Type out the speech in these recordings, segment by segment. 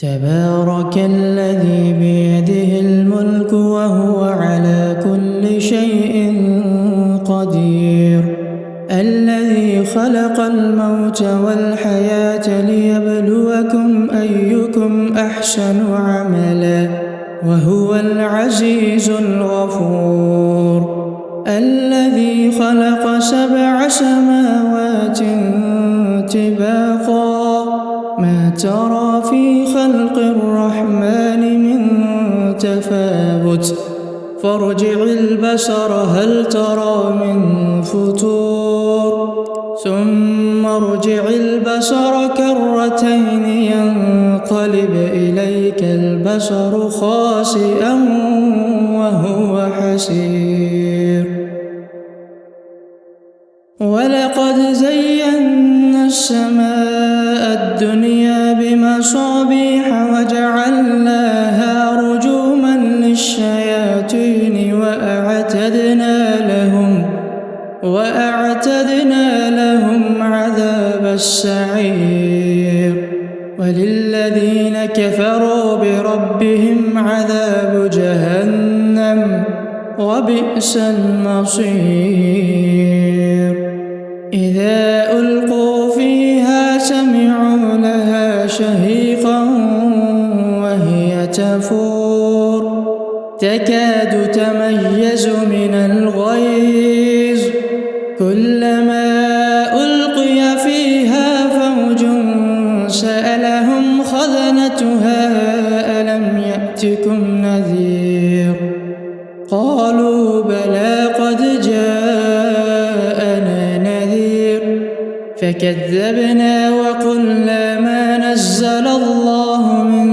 تبارك الذي بيده الملك وهو على كل شيء قدير. الذي خلق الموت والحياة ليبلوكم أيكم أحسن عملا وهو العزيز الغفور. الذي خلق 7 سماوات طباقا ما ترى في خلق الرحمن من تفاوت فارجع البصر هل ترى من فطور ثم ارجع البصر كرتين ينقلب إليك البصر خاسئا وهو حسير. ولقد زينا السماء الدنيا بمصابيح وجعلناها رجوما للشياطين وأعتدنا لهم عذاب السعير. وللذين كفروا بربهم عذاب جهنم وبئس المصير. إذا ألقوا فيها سمعوا لها شهيقا وهي تفور تكاد تميز من الغيظ كلما ألقي فيها فوج سألهم خزنتها ألم يأتكم نذير قالوا بلى قد جاءنا نذير فكذبنا وقلنا ما نزل الله من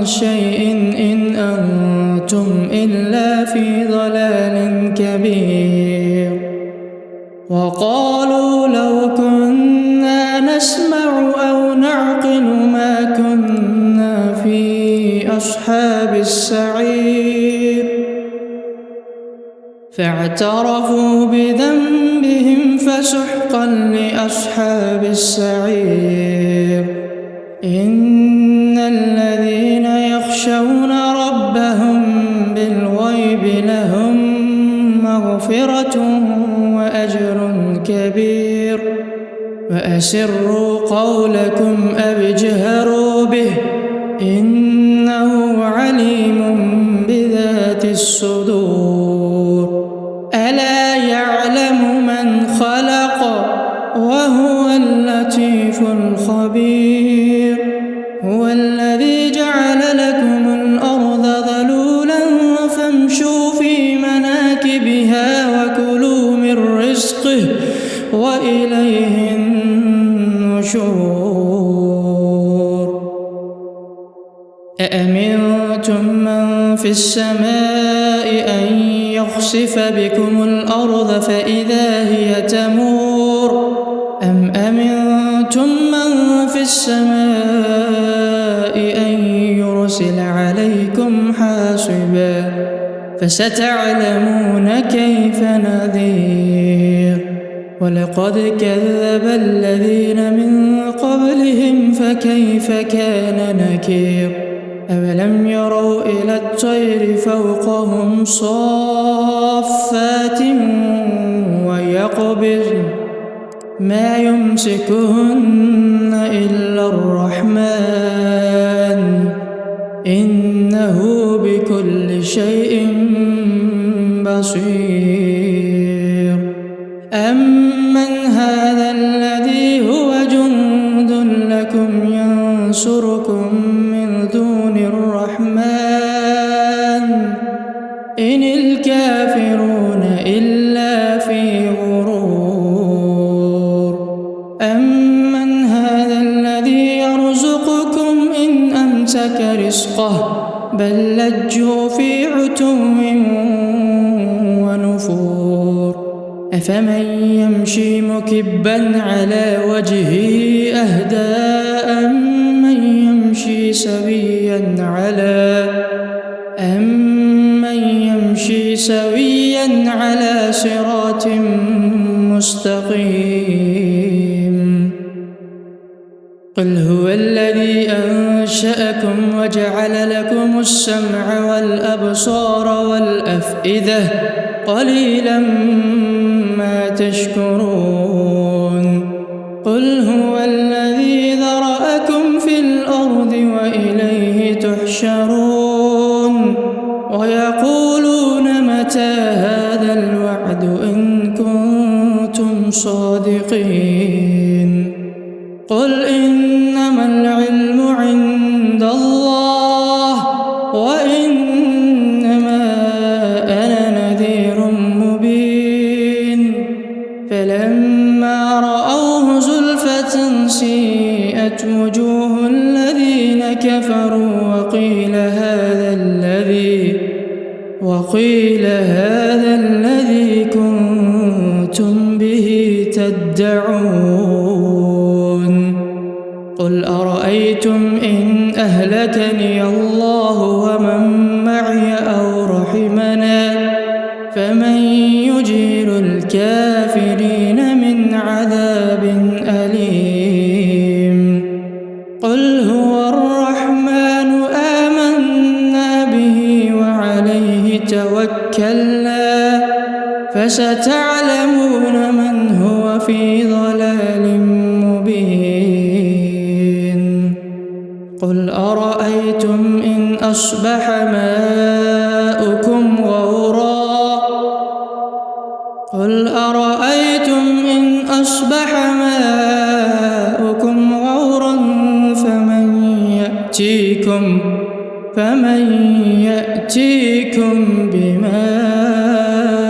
شيء إن أنتم إلا في ضلال كبير. وقالوا لو كنا نسمع أو نعقل ما كنا في أصحاب السعير فاعترفوا بذنبهم فسحقا لأصحاب السعير. إن الذين يخشون ربهم بالغيب لهم مغفرة وأجر كبير. وأسروا قولكم أو اجهروا به إنه عليم بذات الصدور. ألا يعلم من خلق وهو اللطيف الخبير. هو الذي جعل لكم الأرض ذلولا فامشوا في مناكبها وكلوا من رزقه وإليه النشور. أأمنتم من في السماء أن يخسف بكم الأرض فإذا هي تمور أم أمنتم من في السماء أن يرسل عليكم حاصبا فستعلمون كيف نذير. ولقد كذب الذين من قبلهم فكيف كان نكير. أولم يروا إلى الطير فوقهم صافات ويقبضن ما يمسكهن إلا الرحمن إنه بكل شيء بصير. أمن هذا الذي هو جند لكم ينصركم من دون الرحمن إن الكافرون إلا في غرور. أمن هذا الذي يرزقكم إن أمسك رزقه بل لجوا في عتو ونفور. أفمن يمشي مكبا على وجهه أهدى أمن يمشي سويا على صراط مستقيم. قل هو الذي أنشأكم وجعل لكم السمع والأبصار والأفئدة قليلا ما تشكرون قل هو الذي ذرأكم في الأرض وإليه تحشرون ويقولون متى هذا الوعد إن كنتم صادقين قل إنما العلم عند الله وإنما أنا نذير مبين فلما رأوه زلفة سيئت وجوه الذين كفروا وقيل هذا الذي كنتم به تدعون قل أرأيتم إن أهلكني الله ومن معي أو رحمنا فمن يجير الكافرين من عذاب أليم قل هو الرحمن آمنا به وعليه توكلنا فستعلمون من هو في ضلال مبين قل أرأيتم إن أصبح ماؤكم غورا فمن يأتيكم بماء